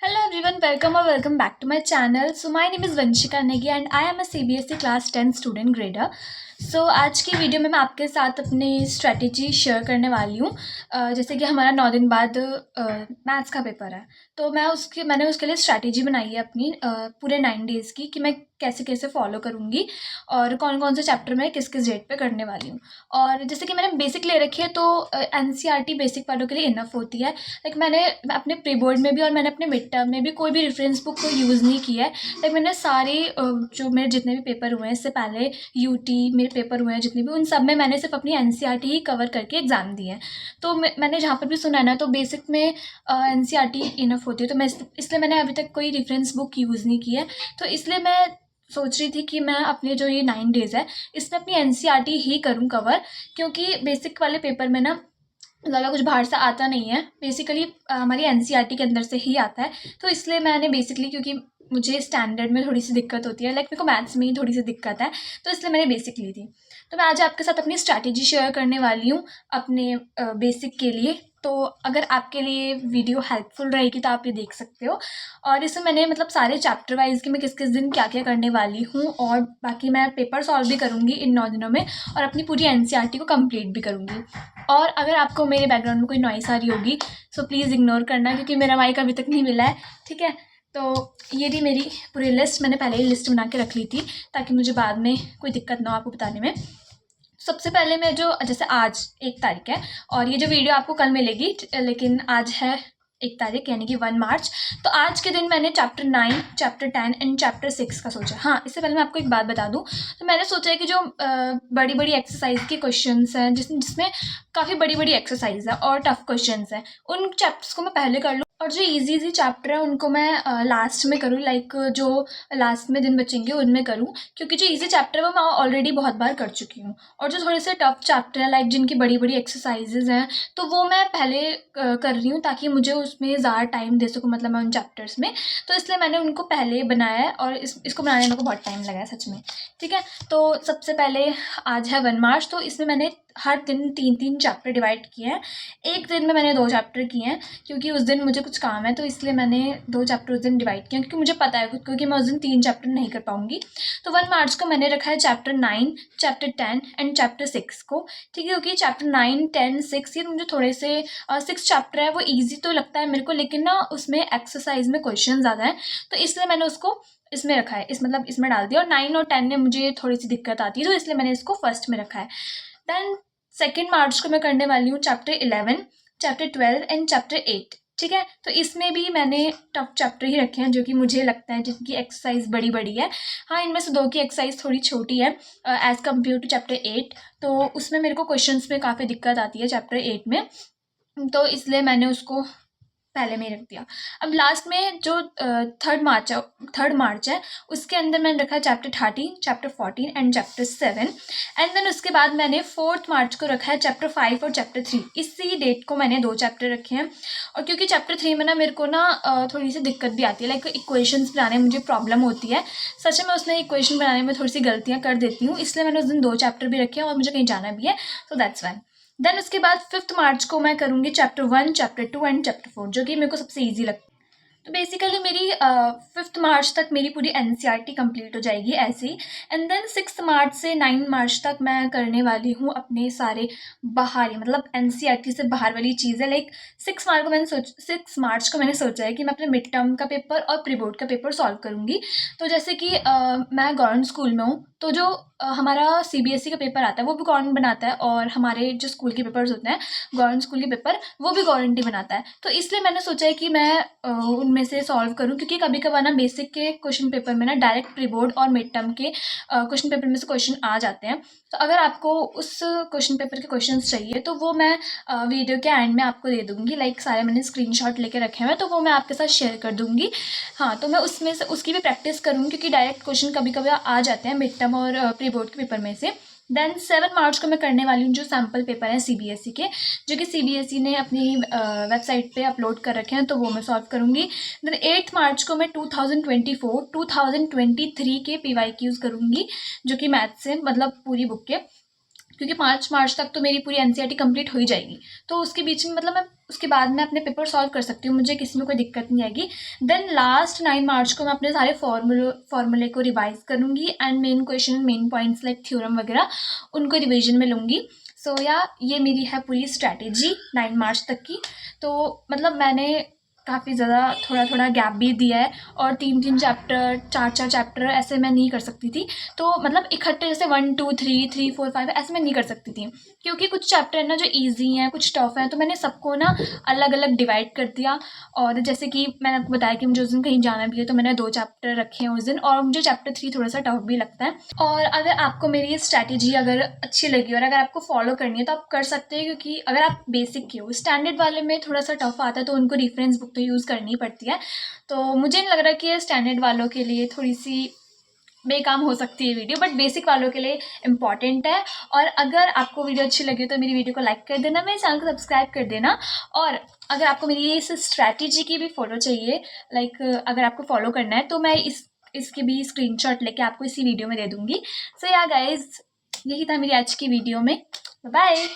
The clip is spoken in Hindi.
Hello everyone, welcome or welcome back to my channel. So my name is Vanshika Negi and I am a CBSE class 10 student grader. आज की वीडियो में मैं आपके साथ अपनी स्ट्रेटेजी शेयर करने वाली हूँ। जैसे कि हमारा 9 दिन बाद मैथ्स का पेपर है, तो मैंने उसके लिए स्ट्रेटेजी बनाई है अपनी पूरे 9 डेज़ की कि मैं कैसे कैसे फॉलो करूँगी और कौन कौन से चैप्टर मैं किस किस डेट पे करने वाली हूँ। और जैसे कि मैंने बेसिक ले रखी है, तो NCERT बेसिक वालों के लिए इनफ होती है। लाइक मैंने अपने प्री बोर्ड में भी और मैंने अपने मिड टर्म में भी कोई भी रेफरेंस बुक को यूज़ नहीं किया है। लाइक मैंने सारे जो मेरे जितने भी पेपर हुए हैं इससे पहले, यूटी मेरे पेपर हुए हैं जितने भी, उन सब में मैंने सिर्फ अपनी NCERT ही कवर करके एग्ज़ाम दिए हैं। तो मैंने जहाँ पर भी सुना है ना, तो बेसिक में NCERT इनफ होती है। तो मैं इसलिए मैंने अभी तक कोई रेफरेंस बुक यूज़ नहीं की है। तो इसलिए मैं सोच रही थी कि मैं अपने जो ये 9 डेज़ है इसमें अपनी NCERT ही करूँ कवर, क्योंकि बेसिक वाले पेपर में ना ज़्यादा कुछ बाहर से आता नहीं है। बेसिकली हमारी NCERT के अंदर से ही आता है। तो इसलिए मैंने बेसिकली, क्योंकि मुझे स्टैंडर्ड में थोड़ी सी दिक्कत होती है, लाइक मेरे को मैथ्स में ही थोड़ी सी दिक्कत है, तो इसलिए मैंने बेसिक ली थी। तो मैं आज आपके साथ अपनी स्ट्रैटेजी शेयर करने वाली हूँ अपने बेसिक के लिए। तो अगर आपके लिए वीडियो हेल्पफुल रहेगी तो आप ये देख सकते हो। और इसमें मैंने मतलब सारे चैप्टर वाइज कि मैं किस किस दिन क्या क्या करने वाली हूँ, और बाकी मैं पेपर सॉल्व भी करूँगी इन 9 दिनों में और अपनी पूरी NCERT को कंप्लीट भी करूँगी। और अगर आपको मेरे बैकग्राउंड में कोई नॉइस आ रही होगी सो प्लीज़ इग्नोर करना, क्योंकि मेरा माइक अभी तक नहीं मिला है, ठीक है। तो ये थी मेरी पूरी लिस्ट, मैंने पहले ही लिस्ट बना के रख ली थी ताकि मुझे बाद में कोई दिक्कत ना हो आपको बताने में। सबसे पहले मैं जो, जैसे आज 1 तारीख है और ये जो वीडियो आपको कल मिलेगी, लेकिन आज है 1 तारीख यानी कि 1 मार्च। तो आज के दिन मैंने चैप्टर 9, चैप्टर 10 एंड चैप्टर 6 का सोचा। हाँ, इससे पहले मैं आपको एक बात बता दूं, तो मैंने सोचा है कि जो बड़ी बड़ी एक्सरसाइज के क्वेश्चंस हैं जिसमें काफ़ी बड़ी बड़ी एक्सरसाइज है और टफ क्वेश्चंस हैं, उन चैप्टर्स को मैं पहले कर लूँ और जो इजी चैप्टर है उनको मैं लास्ट में करूँ। लाइक जो लास्ट में दिन बचेंगे उनमें करूँ, क्योंकि जो इजी चैप्टर है वो मैं ऑलरेडी बहुत बार कर चुकी हूँ। और जो थोड़े से टफ चैप्टर हैं, लाइक जिनकी बड़ी बड़ी एक्सरसाइजेज हैं, तो वो मैं पहले कर रही हूँ ताकि मुझे उसमें ज़्यादा टाइम दे सकूँ, मतलब मैं उन चैप्टर्स में। तो इसलिए मैंने उनको पहले बनाया है और इसको बनाने में मेरे को बहुत टाइम लगा है सच में, ठीक है। तो सबसे पहले आज है 1 मार्च, तो इसमें मैंने हर दिन 3-3 चैप्टर डिवाइड किए हैं। एक दिन में मैंने 2 चैप्टर किए हैं, क्योंकि उस दिन मुझे कुछ काम है, तो इसलिए मैंने 2 चैप्टर उस दिन डिवाइड किए हैं, क्योंकि मुझे पता है खुद को कि मैं उस दिन 3 चैप्टर नहीं कर पाऊँगी। तो 1 मार्च को मैंने रखा है चैप्टर 9, चैप्टर 10 एंड चैप्टर 6 को, ठीक है। क्योंकि चैप्टर 9, 10, 6 ये मुझे थोड़े से 6 चैप्टर है वो ईजी तो लगता है मेरे को, लेकिन ना उसमें एक्सरसाइज में क्वेश्चन ज़्यादा है, तो इसलिए मैंने उसको इसमें रखा है, मतलब इसमें डाल दिया। और 9 और 10 में मुझे थोड़ी सी दिक्कत आती है, तो इसलिए मैंने इसको फर्स्ट में रखा है। देन 2 मार्च को मैं करने वाली हूँ चैप्टर 11, चैप्टर 12 एंड चैप्टर 8, ठीक है। तो इसमें भी मैंने टफ चैप्टर ही रखे हैं जो कि मुझे लगता है जिनकी एक्सरसाइज बड़ी बड़ी है। हाँ, इनमें से 2 की एक्सरसाइज थोड़ी छोटी है एज़ कम्पेयर टू चैप्टर 8, तो उसमें मेरे को क्वेश्चंस में काफ़ी दिक्कत आती है चैप्टर 8 में, तो इसलिए मैंने उसको पहले में ही रख दिया। अब लास्ट में जो 3 मार्च है उसके अंदर मैंने रखा है chapter 13, chapter 14 and chapter 7। And then उसके बाद मैंने 4 मार्च को रखा है चैप्टर 5 और चैप्टर 3। इसी डेट को मैंने 2 चैप्टर रखे हैं। और क्योंकि चैप्टर 3 में ना मेरे को ना थोड़ी सी दिक्कत भी आती है, लाइक इक्वेशंस बनाने में मुझे प्रॉब्लम होती है। सच में उसमें इक्वेशन बनाने में थोड़ी सी गलतियाँ कर देती हूँ, इसलिए मैंने उस दिन 2 चैप्टर भी रखे हैं और मुझे कहीं जाना भी है, सो दैट्स वाई। देन उसके बाद 5 मार्च को मैं करूँगी चैप्टर 1, चैप्टर 2 एंड चैप्टर 4, जो कि मेरे को सबसे ईजी लगता है। तो बेसिकली मेरी 5 मार्च तक मेरी पूरी NCERT कंप्लीट हो जाएगी ऐसे ही। एंड देन 6 मार्च से 9 मार्च तक मैं करने वाली हूँ अपने सारे बाहरी, मतलब NCERT से बाहर वाली चीज़ें। लाइक 6 मार्च को मैंने सोचा है कि मैं अपने मिड टर्म का पेपर और प्री बोर्ड का पेपर सॉल्व करूँगी। तो जैसे कि मैं गवर्नमेंट स्कूल में हूँ, तो जो हमारा CBSE का पेपर आता है वो भी गवर्नमेंट बनाता है, और हमारे जो स्कूल के पेपर्स होते हैं, गवर्नमेंट स्कूल के पेपर, वो भी गवर्नमेंट ही बनाता है। तो इसलिए मैंने सोचा है कि मैं उनमें से सॉल्व करूं, क्योंकि कभी कभार ना बेसिक के क्वेश्चन पेपर में ना डायरेक्ट प्री बोर्ड और मिड टर्म के क्वेश्चन पेपर में से क्वेश्चन आ जाते हैं। तो अगर आपको उस क्वेश्चन पेपर के क्वेश्चंस चाहिए तो वो मैं वीडियो के एंड में आपको दे दूँगी। लाइक सारे मैंने स्क्रीनशॉट लेके रखे हुए हैं, तो वो मैं आपके साथ शेयर कर दूँगी। हाँ, तो मैं उसमें से उसकी भी प्रैक्टिस करूँगी, क्योंकि डायरेक्ट क्वेश्चन कभी कभी आ जाते हैं मिड टर्म और प्री बोर्ड के पेपर में से। देन 7 मार्च को मैं करने वाली हूँ जो सैम्पल पेपर हैं CBSE के, जो कि CBSE ने अपनी वेबसाइट पे अपलोड कर रखे हैं, तो वो मैं सॉल्व करूँगी। देन 8 मार्च को मैं 2024-2023 के PYQs करूँगी, जो कि मैथ्स से, मतलब पूरी बुक के, क्योंकि 5 मार्च तक तो मेरी पूरी NCERT कंप्लीट हो ही जाएगी। तो उसके बीच में मतलब मैं उसके बाद मैं अपने पेपर सॉल्व कर सकती हूँ, मुझे किसी में कोई दिक्कत नहीं आएगी। देन लास्ट 9 मार्च को मैं अपने सारे फॉर्मूले को रिवाइज करूँगी and main question, main points like theorem वगैरह उनको रिविजन में लूँगी। सो ये मेरी है पूरी स्ट्रैटेजी 9 मार्च तक की। तो मतलब मैंने काफ़ी ज़्यादा थोड़ा थोड़ा गैप भी दिया है और 3-3 चैप्टर, 4-4 चैप्टर ऐसे मैं नहीं कर सकती थी। तो मतलब इकट्ठे जैसे 1 2 3 3 4 5 ऐसे मैं नहीं कर सकती थी, क्योंकि कुछ चैप्टर है ना जो ईजी हैं, कुछ टफ हैं, तो मैंने सबको ना अलग अलग डिवाइड कर दिया। और जैसे कि मैंने आपको बताया कि मुझे उस दिन कहीं जाना भी है, तो मैंने 2 चैप्टर रखे हैं उस दिन, और मुझे चैप्टर 3 थोड़ा सा टफ भी लगता है। और अगर आपको मेरी ये स्ट्रैटेजी अगर अच्छी लगी और अगर आपको फॉलो करनी है तो आप कर सकते हैं, क्योंकि अगर आप बेसिक के हो, स्टैंडर्ड वाले में थोड़ा सा टफ आता है तो उनको रेफरेंस बुक तो यूज़ करनी पड़ती है। तो मुझे नहीं लग रहा कि ये स्टैंडर्ड वालों के लिए थोड़ी सी बेकाम हो सकती है वीडियो, बट बेसिक वालों के लिए इम्पॉर्टेंट है। और अगर आपको वीडियो अच्छी लगी तो मेरी वीडियो को लाइक कर देना, मेरे चैनल को सब्सक्राइब कर देना। और अगर आपको मेरी इस स्ट्रैटेजी की भी फ़ोटो चाहिए, लाइक अगर आपको फॉलो करना है, तो मैं इसकी भी स्क्रीनशॉट लेके आपको इसी वीडियो में दे दूँगी। सो या गाइज़, यही था मेरी आज की वीडियो में। बाय।